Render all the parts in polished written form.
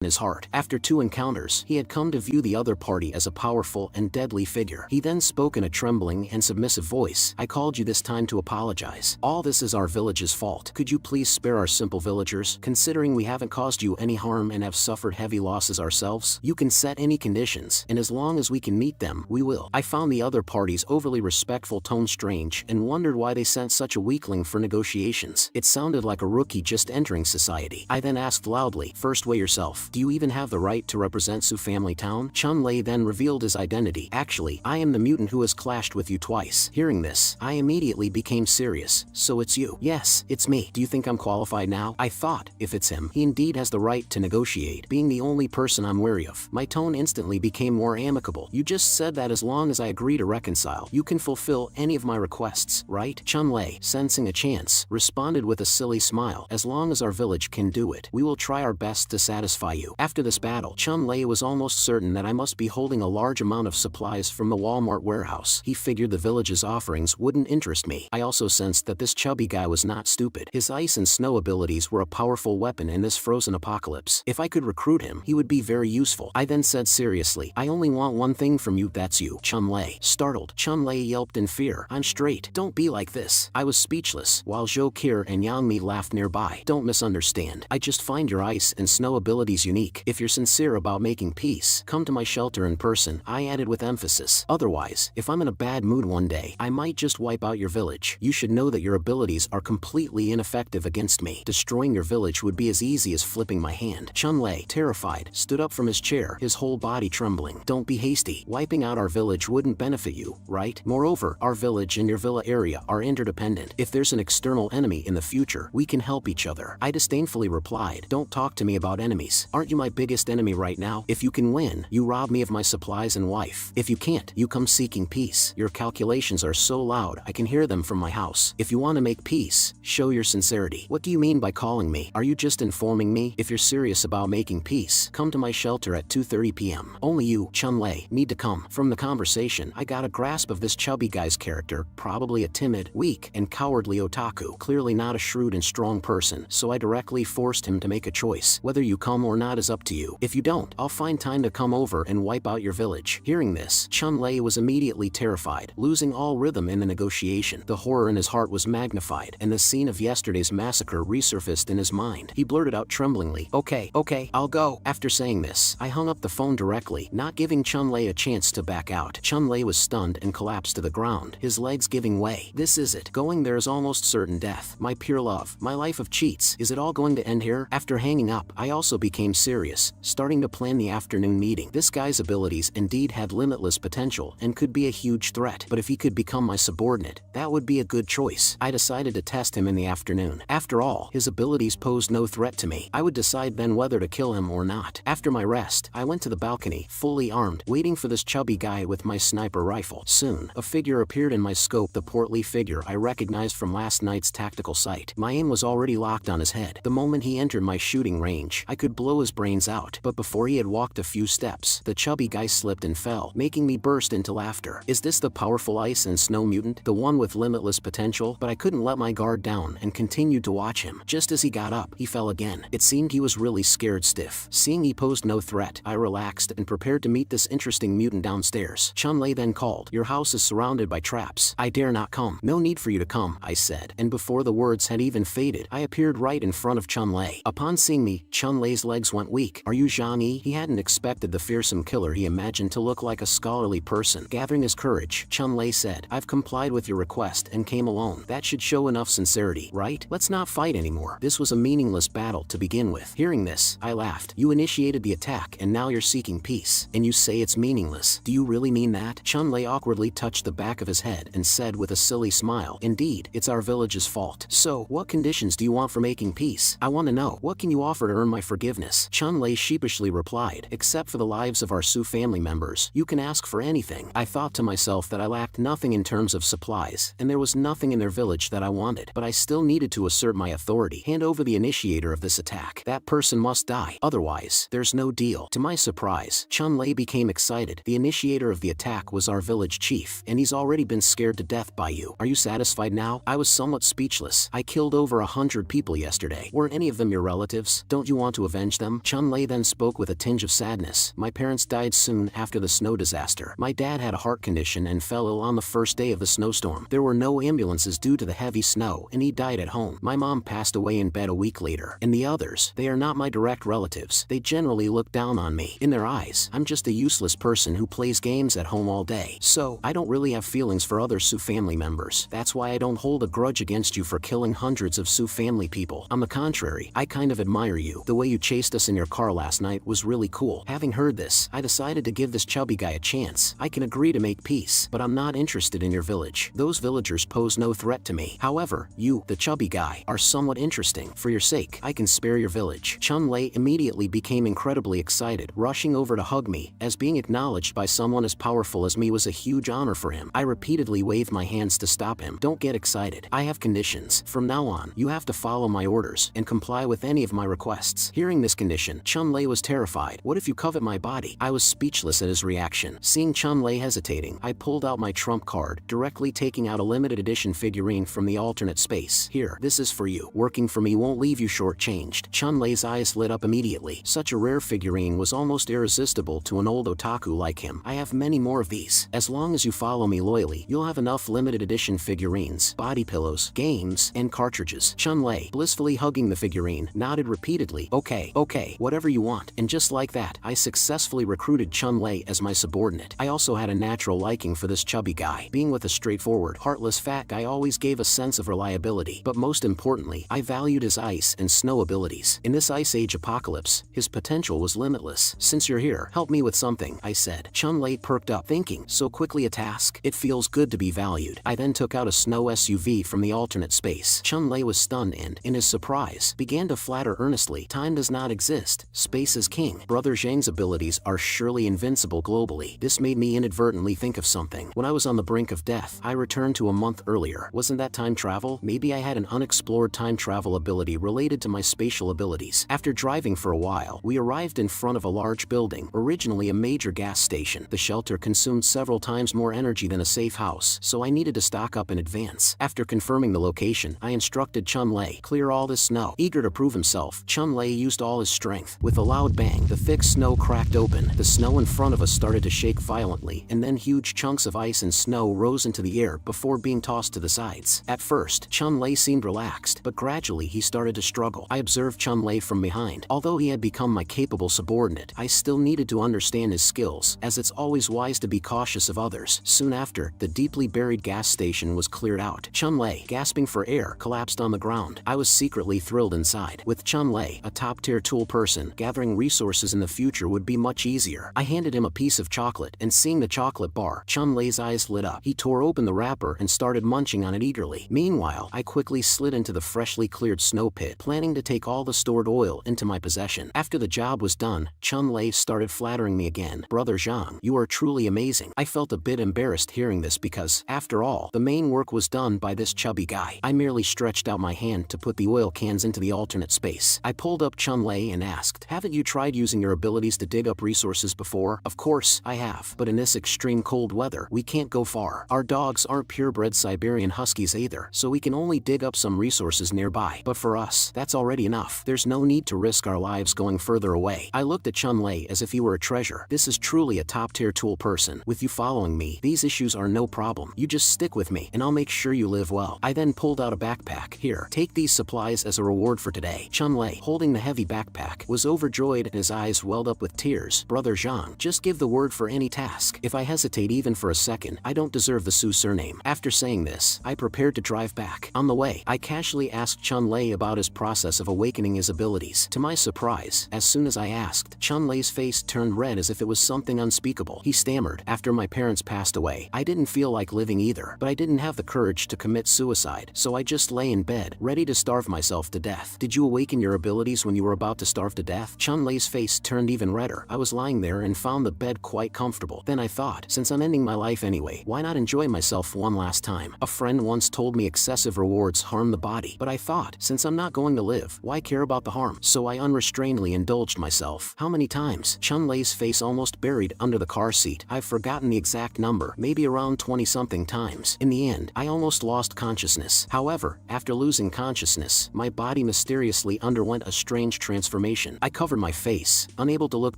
his heart. After 2 encounters, he had come to view the other party as a powerful and deadly figure. He then spoke in a trembling and submissive voice. I called you this time to apologize. All this is our village's fault. Could you please spare our simple villagers, considering we haven't caused you any harm and have suffered heavy losses ourselves? You can set any conditions, and as long as we can meet them, we will. I found the other party's overly respectful tone strange and wondered why they sent such a weakling for negotiations. It sounded like a rookie just entering society. I then asked loudly, first weigh yourself. Do you even have the right to represent Sioux Family Town? Chun-Lei then revealed his identity. Actually, I am the mutant who has clashed with you twice. Hearing this, I immediately became serious. So it's you? Yes, it's me. Do you think I'm qualified now? I thought, if it's him, he indeed has the right to negotiate, being the only person I'm wary of. My tone instantly became more amicable. You just said that as long as I agree to reconcile, you can fulfill any of my requests, right? Chun-Lei, sensing a chance, responded with a silly smile. As long as our village can do it, we will try our best to satisfy you. After this battle, Chun-Lei was almost certain that I must be holding a large amount of supplies from the Walmart warehouse. He figured the village's offerings wouldn't interest me. I also sensed that this chubby guy was not stupid. His ice and snow abilities were a powerful weapon in this frozen apocalypse. If I could recruit him, he would be very useful. I then said seriously, I only want one thing from you, that's you. Chun-Lei. Startled, Chun-Lei yelped in fear. I'm straight. Don't be like this. I was speechless, while Zhou Qir and Yang Mi laughed nearby. Don't misunderstand. I just find your ice and snow abilities unique. If you're sincere about making peace, come to my shelter in person, I added with emphasis. Otherwise, if I'm in a bad mood one day, I might just wipe out your village. You should know that your abilities are completely ineffective against me. Destroying your village would be as easy as flipping my hand. Chun-Lei, terrified, stood up from his chair, his whole body trembling. Don't be hasty. Wiping out our village wouldn't benefit you, right? Moreover, our village and your villa area are interdependent. If there's an external enemy in the future, we can help each other. I disdainfully replied, don't talk to me about enemies. Aren't you my biggest enemy right now? If you can win, you rob me of my supplies and wife. If you can't, you come seeking peace. Your calculations are so loud, I can hear them from my house. If you want to make peace, show your sincerity. What do you mean by calling me? Are you just informing me? If you're serious about making peace, come to my shelter at 2:30 p.m. Only you, Chun-Lei, need to come. From the conversation, I got a grasp of this chubby guy's character, probably a timid, weak, and cowardly otaku. Clearly not a shrewd and strong person, so I directly forced him to make a choice. Whether you come or not is up to you. If you don't, I'll find time to come over and wipe out your village. Hearing this, Chun-Lei was immediately terrified, losing all rhythm in the negotiation. The horror in his heart was magnified, and the scene of yesterday's massacre resurfaced in his mind. He blurted out tremblingly, okay, I'll go. After saying this, I hung up the phone directly, not giving Chun-Lei a chance to back out. Chun-Lei was stunned and collapsed to the ground, his legs giving way. This is it. Going there is almost certain death. My pure love, my life of cheats. Is it all going to end here? After hanging up, I also became serious, starting to plan the afternoon meeting. This guy's abilities indeed had limitless potential and could be a huge threat, but if he could become my subordinate, that would be a good choice. I decided to test him in the afternoon. After all, his abilities posed no threat to me. I would decide then whether to kill him or not. After my rest, I went to the balcony, fully armed, waiting for this chubby guy with my sniper rifle. Soon, a figure appeared in my scope, the portly figure I recognized from last night's tactical sight. My aim was already locked on his head. The moment he entered my shooting range, I could blow his brains out, but before he had walked a few steps, the chubby guy slipped and fell, making me burst into laughter. Is this the powerful ice and snow mutant, the one with limitless potential? But I couldn't let my guard down and continued to watch him. Just as he got up, he fell again. It seemed he was really scared stiff. Seeing he posed no threat, I relaxed and prepared to meet this interesting mutant downstairs. Chun-Lei then called, your house is surrounded by traps. I dare not come. No need for you to come, I said, and before the words had even faded, I appeared right in front of Chun-Lei. Upon seeing me, Chun-Lei's legs went weak. Are you Zhang Yi? He hadn't expected the fearsome killer he imagined to look like a scholarly person. Gathering his courage, Chun-Lei said, I've complied with your request and came alone. That should show enough sincerity, right? Let's not fight anymore. This was a meaningless battle to begin with. Hearing this, I laughed. You initiated the attack and now you're seeking peace. And you say it's meaningless. Do you really mean that? Chun-Lei awkwardly touched the back of his head and said with a silly smile, indeed, it's our village's fault. So, what conditions do you want for making peace? I want to know, what can you offer to earn my forgiveness? Chun-Lei sheepishly replied, except for the lives of our Sioux family members, you can ask for anything. I thought to myself that I lacked nothing in terms of supplies, and there was nothing in their village that I wanted, but I still needed to assert my authority. Hand over the initiator of this attack. That person must die. Otherwise, there's no deal. To my surprise, Chun-Lei became excited. The initiator of the attack was our village chief, and he's already been scared to death by you. Are you satisfied now? I was somewhat speechless. I killed over 100 people yesterday. Weren't any of them your relatives? Don't you want to avenge them? them? Chun-Li then spoke with a tinge of sadness. My parents died soon after the snow disaster. My dad had a heart condition and fell ill on the first day of the snowstorm. There were no ambulances due to the heavy snow and he died at home. My mom passed away in bed a week later. And the others, they are not my direct relatives. They generally look down on me. In their eyes, I'm just a useless person who plays games at home all day. So, I don't really have feelings for other Sioux family members. That's why I don't hold a grudge against you for killing hundreds of Sioux family people. On the contrary, I kind of admire you. The way you chased us in your car last night was really cool. Having heard this, I decided to give this chubby guy a chance. I can agree to make peace, but I'm not interested in your village. Those villagers pose no threat to me. However, you, the chubby guy, are somewhat interesting. For your sake, I can spare your village. Chun-Li immediately became incredibly excited, rushing over to hug me, as being acknowledged by someone as powerful as me was a huge honor for him. I repeatedly waved my hands to stop him. Don't get excited. I have conditions. From now on, you have to follow my orders and comply with any of my requests. Hearing this condition, Chun-Li was terrified. What if you covet my body? I was speechless at his reaction. Seeing Chun-Li hesitating, I pulled out my trump card, directly taking out a limited edition figurine from the alternate space. Here, this is for you. Working for me won't leave you shortchanged. Chun-Li's eyes lit up immediately. Such a rare figurine was almost irresistible to an old otaku like him. I have many more of these. As long as you follow me loyally, you'll have enough limited edition figurines, body pillows, games, and cartridges. Chun-Li, blissfully hugging the figurine, nodded repeatedly. Okay, whatever you want. And just like that, I successfully recruited Chun-Li as my subordinate. I also had a natural liking for this chubby guy. Being with a straightforward, heartless fat guy always gave a sense of reliability. But most importantly, I valued his ice and snow abilities. In this Ice Age apocalypse, his potential was limitless. Since you're here, help me with something, I said. Chun-Li perked up, thinking, so quickly a task? It feels good to be valued. I then took out a snow SUV from the alternate space. Chun-Li was stunned and, in his surprise, began to flatter earnestly. Time does not exist. Space is king. Brother Zhang's abilities are surely invincible globally. This made me inadvertently think of something. When I was on the brink of death, I returned to a month earlier. Wasn't that time travel? Maybe I had an unexplored time travel ability related to my spatial abilities. After driving for a while, we arrived in front of a large building, originally a major gas station. The shelter consumed several times more energy than a safe house, so I needed to stock up in advance. After confirming the location, I instructed Chun-Li, clear all this snow. Eager to prove himself, Chun-Li used all his strength. With a loud bang, the thick snow cracked open. The snow in front of us started to shake violently, and then huge chunks of ice and snow rose into the air before being tossed to the sides. At first, Chun-Li seemed relaxed, but gradually he started to struggle. I observed Chun-Li from behind. Although he had become my capable subordinate, I still needed to understand his skills, as it's always wise to be cautious of others. Soon after, the deeply buried gas station was cleared out. Chun-Li, gasping for air, collapsed on the ground. I was secretly thrilled inside. With Chun-Li, a top-tier tool person, gathering resources in the future would be much easier. I handed him a piece of chocolate, and seeing the chocolate bar, Chun-Li's eyes lit up. He tore open the wrapper and started munching on it eagerly. Meanwhile, I quickly slid into the freshly cleared snow pit, planning to take all the stored oil into my possession. After the job was done, Chun-Li started flattering me again. Brother Zhang, you are truly amazing. I felt a bit embarrassed hearing this because, after all, the main work was done by this chubby guy. I merely stretched out my hand to put the oil cans into the alternate space. I pulled up Chun-Li and asked, haven't you tried using your abilities to dig up resources before? Of course, I have. But in this extreme cold weather, we can't go far. Our dogs aren't purebred Siberian Huskies either, so we can only dig up some resources nearby. But for us, that's already enough. There's no need to risk our lives going further away. I looked at Chun-Li as if he were a treasure. This is truly a top-tier tool person. With you following me, these issues are no problem. You just stick with me, and I'll make sure you live well. I then pulled out a backpack. Here, take these supplies as a reward for today. Chun-Li, holding the heavy backpack, was overjoyed and his eyes welled up with tears. Brother Zhang, just give the word for any task. If I hesitate even for a second, I don't deserve the Sioux surname. After saying this, I prepared to drive back. On the way, I casually asked Chun-Li about his process of awakening his abilities. To my surprise, as soon as I asked, Chun-Li's face turned red as if it was something unspeakable. He stammered, after my parents passed away, I didn't feel like living either, but I didn't have the courage to commit suicide, so I just lay in bed, ready to starve myself to death. Did you awaken your abilities when you were about to starve to death? Chun-Li's face turned even redder. I was lying there and found the bed quite comfortable. Then I thought, since I'm ending my life anyway, why not enjoy myself one last time? A friend once told me excessive rewards harm the body, but I thought, since I'm not going to live, why care about the harm? So I unrestrainedly indulged myself. How many times? Chun-Li's face almost buried under the car seat. I've forgotten the exact number, maybe around 20-something times. In the end, I almost lost consciousness. However, after losing consciousness, my body mysteriously underwent a strange transformation. information. I covered my face, unable to look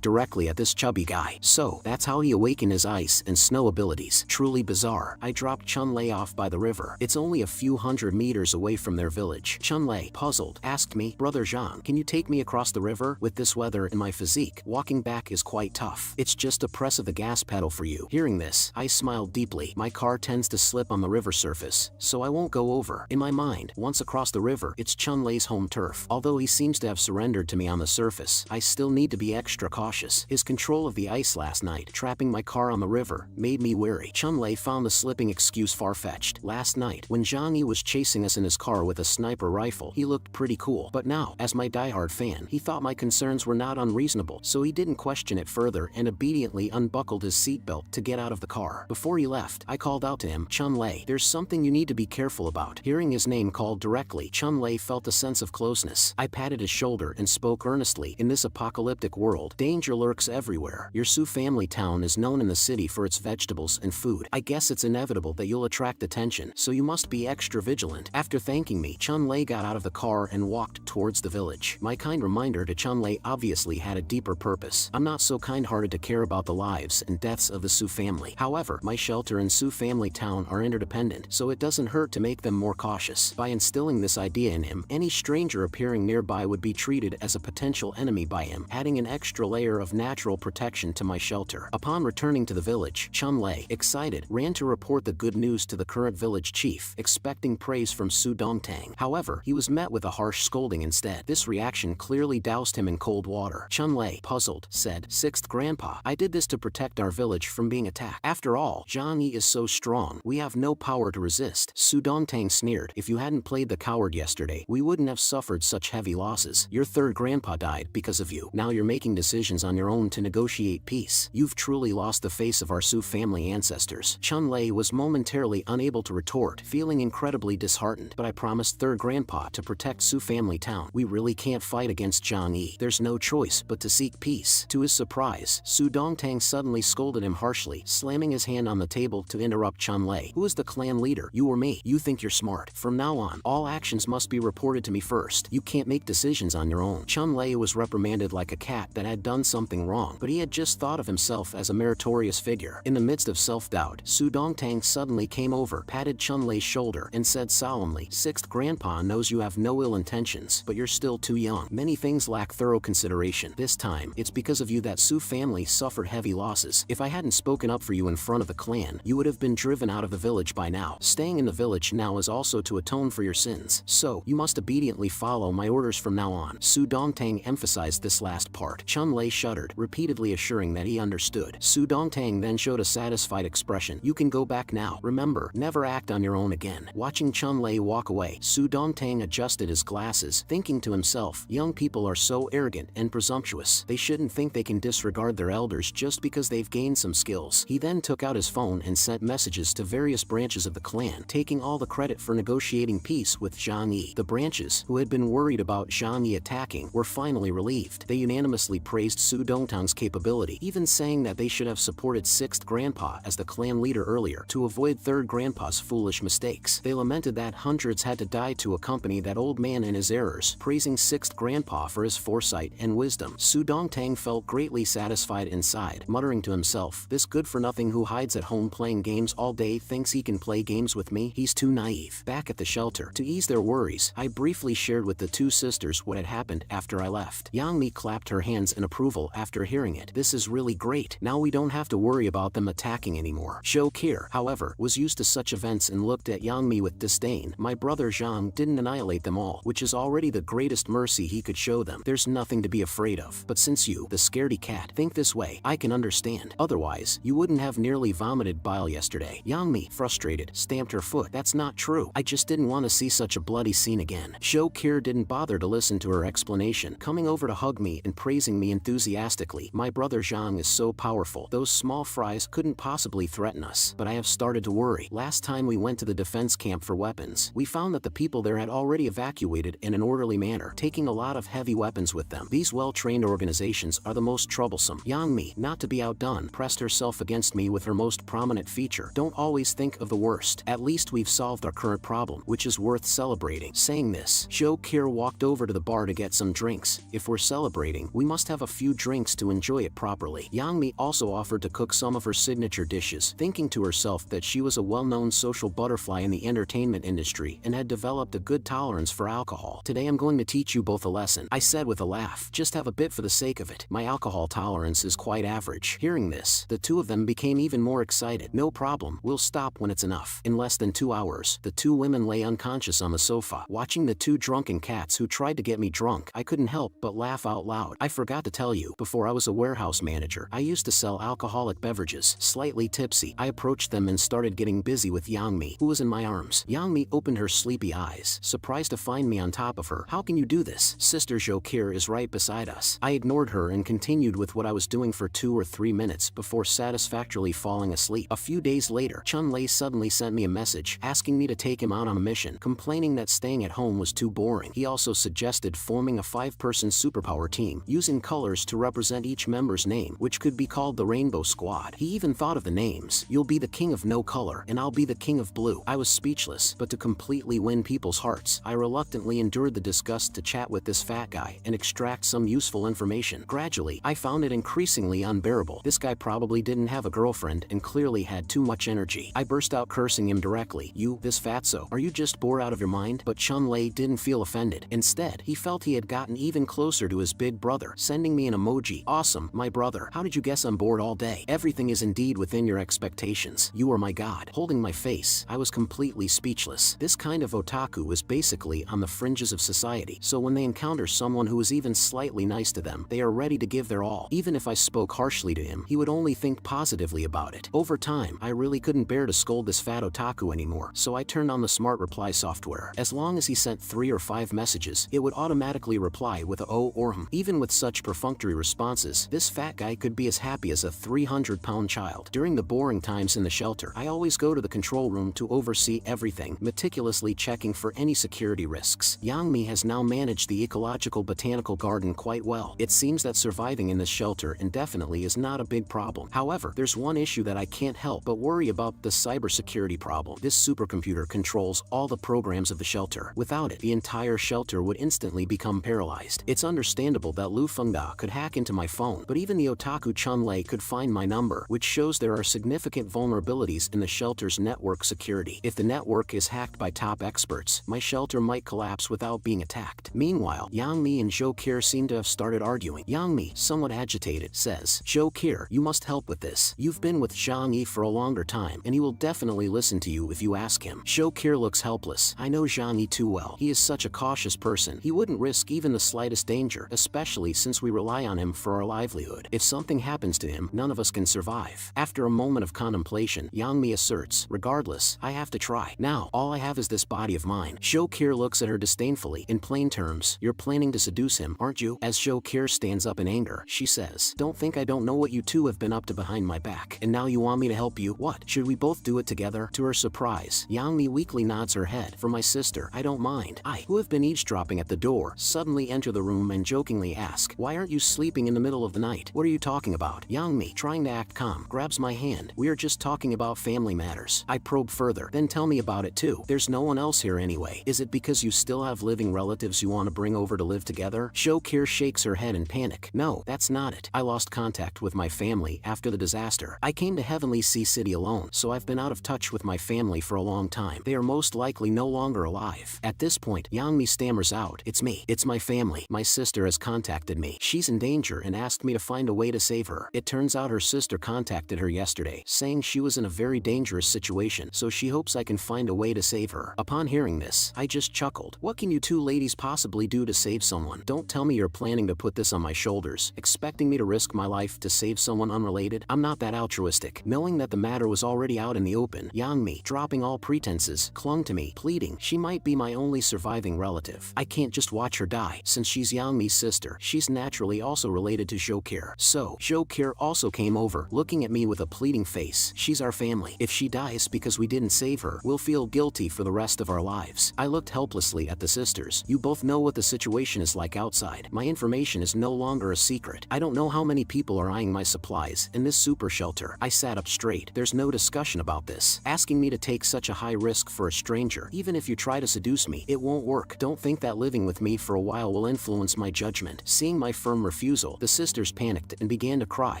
directly at this chubby guy. So, that's how he awakened his ice and snow abilities. Truly bizarre. I dropped Chun-Lei off by the river. It's only a few hundred meters away from their village. Chun-Lei, puzzled, asked me, "Brother Zhang, can you take me across the river? With this weather and my physique, walking back is quite tough. It's just a press of the gas pedal for you." Hearing this, I smiled deeply. My car tends to slip on the river surface, so I won't go over. In my mind, once across the river, it's Chun-Lei's home turf. Although he seems to have surrendered to me on the surface, I still need to be extra cautious. His control of the ice last night, trapping my car on the river, made me wary. Chun-Lei found the slipping excuse far-fetched. Last night, when Zhang Yi was chasing us in his car with a sniper rifle, he looked pretty cool. But now, as my diehard fan, he thought my concerns were not unreasonable, so he didn't question it further and obediently unbuckled his seatbelt to get out of the car. Before he left, I called out to him, "Chun-Lei, there's something you need to be careful about." Hearing his name called directly, Chun-Lei felt a sense of closeness. I patted his shoulder and spoke earnestly. "In this apocalyptic world, danger lurks everywhere. Your Su family town is known in the city for its vegetables and food. I guess it's inevitable that you'll attract attention, so you must be extra vigilant." After thanking me, Chun-Lei got out of the car and walked towards the village. My kind reminder to Chun-Lei obviously had a deeper purpose. I'm not so kind-hearted to care about the lives and deaths of the Su family. However, my shelter and Su family town are interdependent, so it doesn't hurt to make them more cautious. By instilling this idea in him, any stranger appearing nearby would be treated as a potential enemy by him, adding an extra layer of natural protection to my shelter. Upon returning to the village, Chun-Lei, excited, ran to report the good news to the current village chief, expecting praise from Su Dongtang. However, he was met with a harsh scolding instead. This reaction clearly doused him in cold water. Chun-Lei, puzzled, said, "Sixth Grandpa, I did this to protect our village from being attacked. After all, Zhang Yi is so strong, we have no power to resist." Su Dongtang sneered, "If you hadn't played the coward yesterday, we wouldn't have suffered such heavy losses. Your third grandpa died because of you. Now you're making decisions on your own to negotiate peace. You've truly lost the face of our Su family ancestors." Chun-Lei was momentarily unable to retort, feeling incredibly disheartened. "But I promised third grandpa to protect Su family town. We really can't fight against Zhang Yi. There's no choice but to seek peace." To his surprise, Su Dongtang suddenly scolded him harshly, slamming his hand on the table to interrupt Chun-Lei. "Who is the clan leader? You or me? You think you're smart. From now on, all actions must be reported to me first. You can't make decisions on your own." Chun-Lei was reprimanded like a cat that had done something wrong, but he had just thought of himself as a meritorious figure. In the midst of self-doubt, Su Dongtang suddenly came over, patted Chun-Lei's shoulder, and said solemnly, "Sixth Grandpa knows you have no ill intentions, but you're still too young. Many things lack thorough consideration. This time, it's because of you that Su family suffered heavy losses. If I hadn't spoken up for you in front of the clan, you would have been driven out of the village by now. Staying in the village now is also to atone for your sins. So, you must obediently follow my orders from now on." Su Dongtang emphasized this last part. Chun-Lei shuddered, repeatedly assuring that he understood. Su Dongtang then showed a satisfied expression. "You can go back now. Remember, never act on your own again." Watching Chun-Lei walk away, Su Dongtang adjusted his glasses, thinking to himself, young people are so arrogant and presumptuous. They shouldn't think they can disregard their elders just because they've gained some skills. He then took out his phone and sent messages to various branches of the clan, taking all the credit for negotiating peace with Zhang Yi. The branches, who had been worried about Zhang Yi attacking, were finally relieved. They unanimously praised Su Dongtang's capability, even saying that they should have supported Sixth Grandpa as the clan leader earlier to avoid Third Grandpa's foolish mistakes. They lamented that hundreds had to die to accompany that old man in his errors, praising Sixth Grandpa for his foresight and wisdom. Su Dongtang felt greatly satisfied inside, muttering to himself, "This good-for-nothing who hides at home playing games all day thinks he can play games with me? He's too naive." Back at the shelter, to ease their worries, I briefly shared with the two sisters what had happened after I left. Yang Mi clapped her hands in approval after hearing it. "This is really great. Now we don't have to worry about them attacking anymore." Zhou Qi, however, was used to such events and looked at Yang Mi with disdain. "My brother Zhang didn't annihilate them all, which is already the greatest mercy he could show them. There's nothing to be afraid of. But since you, the scaredy cat, think this way, I can understand. Otherwise, you wouldn't have nearly vomited bile yesterday." Yang Mi, frustrated, stamped her foot. "That's not true. I just didn't want to see such a bloody scene again." Zhou Qi didn't bother to listen to her explanation, coming over to hug me and praising me enthusiastically. "My brother Zhang is so powerful. Those small fries couldn't possibly threaten us. But I have started to worry. Last time we went to the defense camp for weapons, we found that the people there had already evacuated in an orderly manner, taking a lot of heavy weapons with them. These well-trained organizations are the most troublesome." Yang Mi, not to be outdone, pressed herself against me with her most prominent feature. "Don't always think of the worst. At least we've solved our current problem, which is worth celebrating." Saying this, Zhou Qi walked over to the bar to get some drink drinks. If we're celebrating, we must have a few drinks to enjoy it properly. Yang Mi also offered to cook some of her signature dishes, thinking to herself that she was a well-known social butterfly in the entertainment industry and had developed a good tolerance for alcohol. Today I'm going to teach you both a lesson, I said with a laugh. Just have a bit for the sake of it. My alcohol tolerance is quite average. Hearing this, the two of them became even more excited. No problem, we'll stop when it's enough. In less than 2 hours, the two women lay unconscious on the sofa, watching the two drunken cats who tried to get me drunk. I couldn't help but laugh out loud. I forgot to tell you, before I was a warehouse manager, I used to sell alcoholic beverages. Slightly tipsy, I approached them and started getting busy with Yang Mi, who was in my arms. Yang Mi opened her sleepy eyes, surprised to find me on top of her. How can you do this? Sister Jokir is right beside us. I ignored her and continued with what I was doing for 2 or 3 minutes before satisfactorily falling asleep. A few days later, Chun Lei suddenly sent me a message, asking me to take him out on a mission, complaining that staying at home was too boring. He also suggested forming a 5-person superpower team, using colors to represent each member's name, which could be called the Rainbow Squad. He even thought of the names. You'll be the king of no color, and I'll be the king of blue. I was speechless, but to completely win people's hearts, I reluctantly endured the disgust to chat with this fat guy and extract some useful information. Gradually, I found it increasingly unbearable. This guy probably didn't have a girlfriend and clearly had too much energy. I burst out cursing him directly. You, this fatso, are you just bored out of your mind? But Chun Lei didn't feel offended. Instead, he felt he had gotten even closer to his big brother, sending me an emoji. Awesome, my brother. How did you guess I'm bored all day? Everything is indeed within your expectations. You are my god. Holding my face, I was completely speechless. This kind of otaku is basically on the fringes of society, so when they encounter someone who is even slightly nice to them, they are ready to give their all. Even if I spoke harshly to him, he would only think positively about it. Over time, I really couldn't bear to scold this fat otaku anymore, so I turned on the smart reply software. As long as he sent 3 or 5 messages, it would automatically reply with a "oh" or "hm." Even with such perfunctory responses, this fat guy could be as happy as a 300-pound child. During the boring times in the shelter, I always go to the control room to oversee everything, meticulously checking for any security risks. Yang Mi has now managed the ecological botanical garden quite well. It seems that surviving in this shelter indefinitely is not a big problem. However, there's one issue that I can't help but worry about: the cybersecurity problem. This supercomputer controls all the programs of the shelter. Without it, the entire shelter would instantly become paralyzed. It's understandable that Lu Fengda could hack into my phone, but even the otaku Chun Lei could find my number, which shows there are significant vulnerabilities in the shelter's network security. If the network is hacked by top experts, my shelter might collapse without being attacked. Meanwhile, Yang Mi and Jokir seem to have started arguing. Yang Mi, somewhat agitated, says, "Jokir, you must help with this. You've been with Zhang Yi for a longer time, and he will definitely listen to you if you ask him." Jokir looks helpless. I know Zhang Yi too well. He is such a cautious person. He wouldn't risk even the slightest danger, especially since we rely on him for our livelihood. If something happens to him, none of us can survive. After a moment of contemplation, Yang Mi asserts, "Regardless, I have to try. Now, all I have is this body of mine." Jokir looks at her disdainfully. In plain terms, you're planning to seduce him, aren't you? As Jokir stands up in anger, she says, "Don't think I don't know what you two have been up to behind my back. And now you want me to help you? What? Should we both do it together?" To her surprise, Yang Mi weakly nods her head. "For my sister, I don't mind." I, who have been eavesdropping at the door, suddenly enter the room and jokingly ask, "Why aren't you sleeping in the middle of the night? What are you talking about?" Yang Mi, trying to act calm, grabs my hand. "We are just talking about family matters." I probe further. "Then tell me about it too. There's no one else here anyway. Is it because you still have living relatives you want to bring over to live together?" Jokir shakes her head in panic. "No, that's not it. I lost contact with my family after the disaster. I came to Heavenly Sea City alone, so I've been out of touch with my family for a long time. They are most likely no longer alive." At this point, Yang Mi stammers out, "It's me. It's my family. My sister has contacted me. She's in danger and asked me to find a way to save her." It turns out her sister contacted her yesterday, saying she was in a very dangerous situation, so she hopes I can find a way to save her. Upon hearing this, I just chuckled. What can you two ladies possibly do to save someone? Don't tell me you're planning to put this on my shoulders, expecting me to risk my life to save someone unrelated? I'm not that altruistic. Knowing that the matter was already out in the open, Yang Mi, dropping all pretenses, clung to me, pleading she might be my only surviving relative. I can't just watch her die. Since she's Yang Mi's sister, she's naturally also related to Jokir. So, Jokir also came over, looking at me with a pleading face. "She's our family. If she dies because we didn't save her, we'll feel guilty for the rest of our lives." I looked helplessly at the sisters. "You both know what the situation is like outside. My information is no longer a secret. I don't know how many people are eyeing my supplies in this super shelter." I sat up straight. "There's no discussion about this. Asking me to take such a high risk for a stranger, even if you try to seduce me, it won't work. Don't think that living with me for a while email will influence my judgment. Seeing my firm refusal, the sisters panicked and began to cry,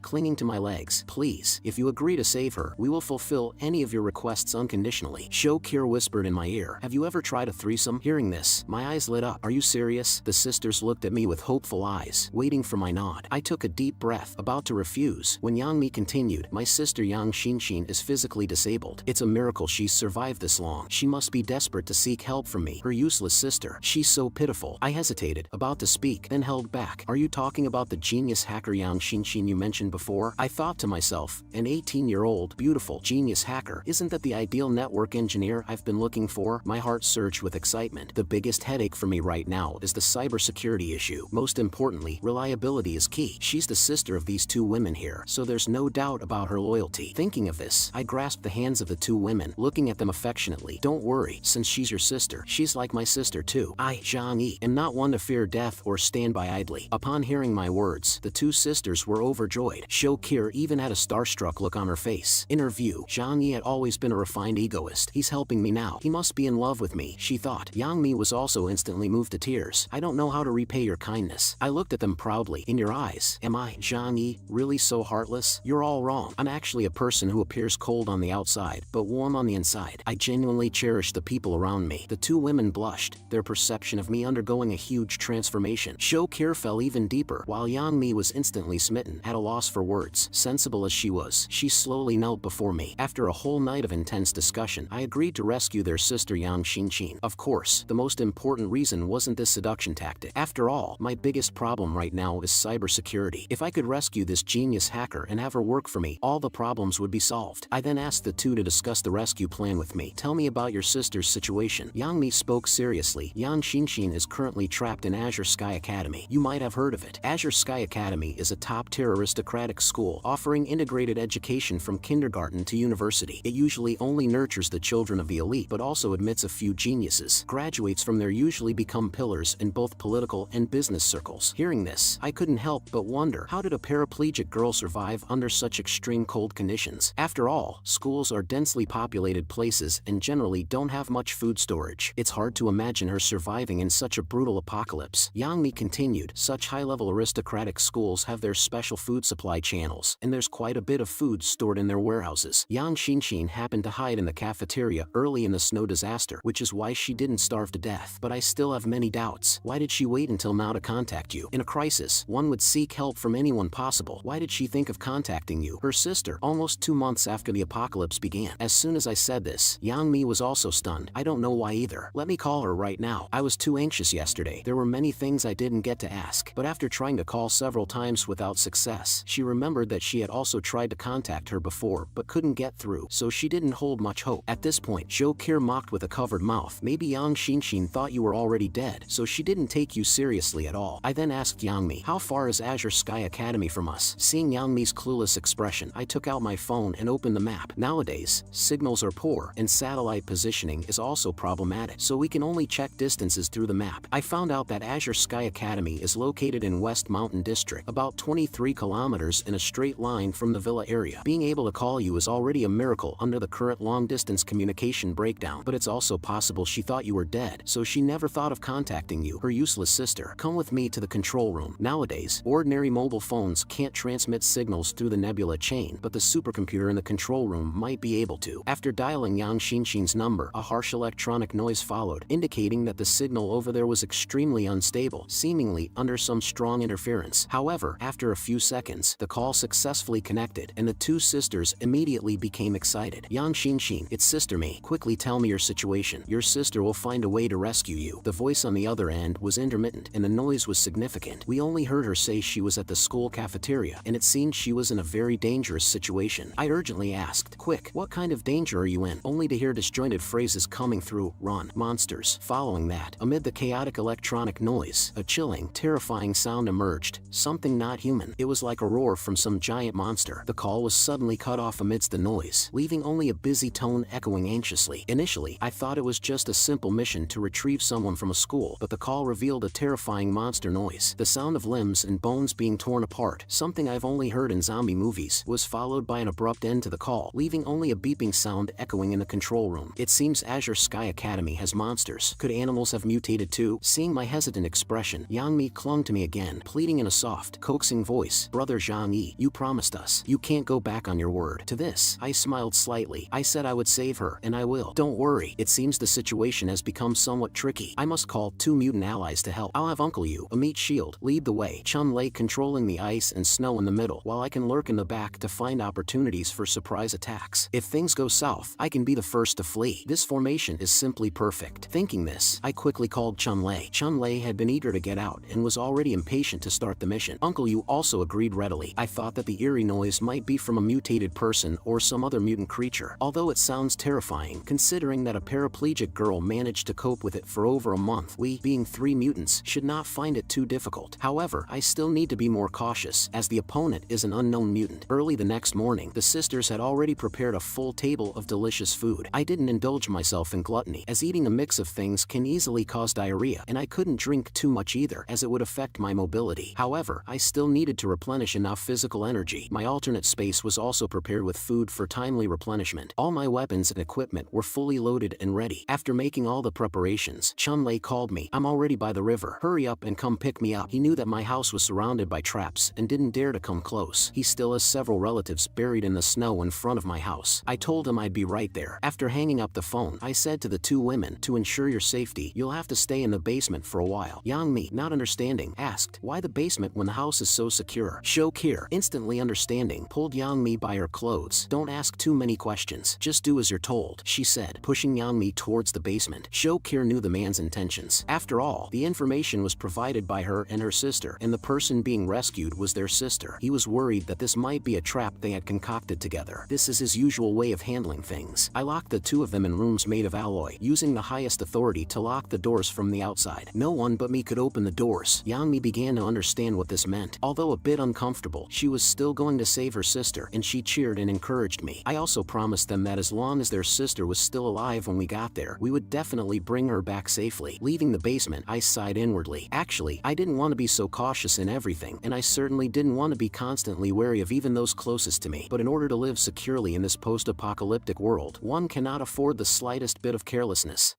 clinging to my legs. Please, if you agree to save her, we will fulfill any of your requests unconditionally. Shokir whispered in my ear, have you ever tried a threesome? Hearing this, my eyes lit up. Are you serious? The sisters looked at me with hopeful eyes, waiting for my nod. I took a deep breath, about to refuse, when Yang-mi continued, my sister Yang Xinshin is physically disabled. It's a miracle she's survived this long. She must be desperate to seek help from me, her useless sister. She's so pitiful. I hesitated, about to speak, then held back. Are you talking about the genius hacker Yang Xinshin you mentioned before? I thought to myself, an 18-year-old, beautiful, genius hacker. Isn't that the ideal network engineer I've been looking for? My heart surged with excitement. The biggest headache for me right now is the cybersecurity issue. Most importantly, reliability is key. She's the sister of these two women here, so there's no doubt about her loyalty. Thinking of this, I grasped the hands of the two women, looking at them affectionately. Don't worry, since she's your sister, she's like my sister too. I, Zhang Yi, am not one to fear death or stand by idly. Upon hearing my words, the two sisters were overjoyed. Shokir even had a starstruck look on her face. In her view, Zhang Yi had always been a refined egoist. He's helping me now. He must be in love with me, she thought. Yang Mi was also instantly moved to tears. I don't know how to repay your kindness. I looked at them proudly. In your eyes, am I, Zhang Yi, really so heartless? You're all wrong. I'm actually a person who appears cold on the outside, but warm on the inside. I genuinely cherish the people around me. The two women blushed, their perception of me undergoing a huge transformation. Shokir fell even deeper, while Yang Mi was instantly smitten, at a loss for words. Sensible as she was, she slowly knelt before me. After a whole night of intense discussion, I agreed to rescue their sister Yang Xinshin. Of course, the most important reason wasn't this seduction tactic. After all, my biggest problem right now is cybersecurity. If I could rescue this genius hacker and have her work for me, all the problems would be solved. I then asked the two to discuss the rescue plan with me. Tell me about your sister's situation. Yang Mi spoke seriously. Yang Xinshin is currently trapped in Azure Sky Academy. You might have heard of it. Azure Sky Academy is a top-tier aristocratic school offering integrated education from kindergarten to university. It usually only nurtures the children of the elite, but also admits a few geniuses. Graduates from there usually become pillars in both political and business circles. Hearing this, I couldn't help but wonder, how did a paraplegic girl survive under such extreme cold conditions? After all, schools are densely populated places and generally don't have much food storage. It's hard to imagine her surviving in such a brutal apocalypse. Yang Mi continued, such high-level aristocratic schools have their special food supply channels, and there's quite a bit of food stored in their warehouses. Yang Xinshin happened to hide in the cafeteria early in the snow disaster, which is why she didn't starve to death. But I still have many doubts. Why did she wait until now to contact you? In a crisis, one would seek help from anyone possible. Why did she think of contacting you, her sister, almost 2 months after the apocalypse began? As soon as I said this, Yang Mi was also stunned. I don't know why either. Let me call her right now. I was too anxious yesterday. There were many things I didn't get to ask. But after trying to call several times without success, she remembered that she had also tried to contact her before but couldn't get through, so she didn't hold much hope. At this point, Shokir mocked with a covered mouth. Maybe Yang Xinshin thought you were already dead, so she didn't take you seriously at all. I then asked Yang Mi, how far is Azure Sky Academy from us? Seeing Yang Mi's clueless expression, I took out my phone and opened the map. Nowadays, signals are poor, and satellite positioning is also problematic, so we can only check distances through the map. I found out that Azure Sky Academy is located in West Mountain District, about 23 kilometers in a straight line from the villa area. Being able to call you is already a miracle under the current long-distance communication breakdown, but it's also possible she thought you were dead, so she never thought of contacting you, her useless sister. Come with me to the control room. Nowadays, ordinary mobile phones can't transmit signals through the nebula chain, but the supercomputer in the control room might be able to. After dialing Yang Xinshin's number, a harsh electronic noise followed, indicating that the signal over there was extremely unstable, seemingly under some strong interference. However, after a few seconds, the call successfully connected, and the two sisters immediately became excited. Yang Xinshin, it's Sister Mi. Quickly tell me your situation. Your sister will find a way to rescue you. The voice on the other end was intermittent, and the noise was significant. We only heard her say she was at the school cafeteria, and it seemed she was in a very dangerous situation. I urgently asked, quick, what kind of danger are you in? Only to hear disjointed phrases coming through, run, monsters. Following that, amid the chaotic electronic noise, a chilling, terrifying sound emerged, something not human. It was like a roar from some giant monster. The call was suddenly cut off amidst the noise, leaving only a busy tone echoing anxiously. Initially, I thought it was just a simple mission to retrieve someone from a school, but the call revealed a terrifying monster noise. The sound of limbs and bones being torn apart, something I've only heard in zombie movies, was followed by an abrupt end to the call, leaving only a beeping sound echoing in the control room. It seems Azure Sky Academy has monsters. Could animals have mutated too? Seeing my hesitant expression, Yang Mi clung to me again, pleading in a soft, coaxing voice, "Brother Zhang Yi, you promised us. You can't go back on your word." To this, I smiled slightly. "I said I would save her, and I will. Don't worry, it seems the situation has become somewhat tricky. I must call 2 mutant allies to help. I'll have Uncle Yu, a meat shield, lead the way. Chun Lei controlling the ice and snow in the middle, while I can lurk in the back to find opportunities for surprise attacks. If things go south, I can be the first to flee. This formation is simply perfect." Thinking this, I quickly called Chun Lei. Chun Lei had been eager to get out and was already impatient to start the mission. Uncle Yu also agreed readily. I thought that the eerie noise might be from a mutated person or some other mutant creature, although it sounds terrifying considering that a paraplegic girl managed to cope with it for over a month. We, being 3 mutants, should not find it too difficult. However, I still need to be more cautious, as the opponent is an unknown mutant. Early the next morning, the sisters had already prepared a full table of delicious food. I didn't indulge myself in gluttony, as eating a mix of things can easily cause diarrhea, and I couldn't drink too much either, as it would affect my mobility. However, I still needed to replenish enough physical energy. My alternate space was also prepared with food for timely replenishment. All my weapons and equipment were fully loaded and ready. After making all the preparations, Chun Lei called me. "I'm already by the river. Hurry up and come pick me up." He knew that my house was surrounded by traps and didn't dare to come close. He still has several relatives buried in the snow in front of my house. I told him I'd be right there. After hanging up the phone, I said to the 2 women, "To ensure your safety, you'll have to stay in the basement for a while." Yang Mi, not understanding, asked, "Why the basement when the house is so secure?" Shou Kir, instantly understanding, pulled Yang Mi by her clothes. "Don't ask too many questions. Just do as you're told," she said, pushing Yang Mi towards the basement. Shou Kir knew the man's intentions. After all, the information was provided by her and her sister, and the person being rescued was their sister. He was worried that this might be a trap they had concocted together. This is his usual way of handling things. I locked the 2 of them in rooms made of alloy, using the highest authority to lock the doors from the outside. No one but me could open the doors. Yang Mi began to understand what this meant. Although a bit uncomfortable, she was still going to save her sister, and she cheered and encouraged me. I also promised them that as long as their sister was still alive when we got there, we would definitely bring her back safely. Leaving the basement, I sighed inwardly. Actually, I didn't want to be so cautious in everything, and I certainly didn't want to be constantly wary of even those closest to me. But in order to live securely in this post-apocalyptic world, one cannot afford the slightest bit of carelessness.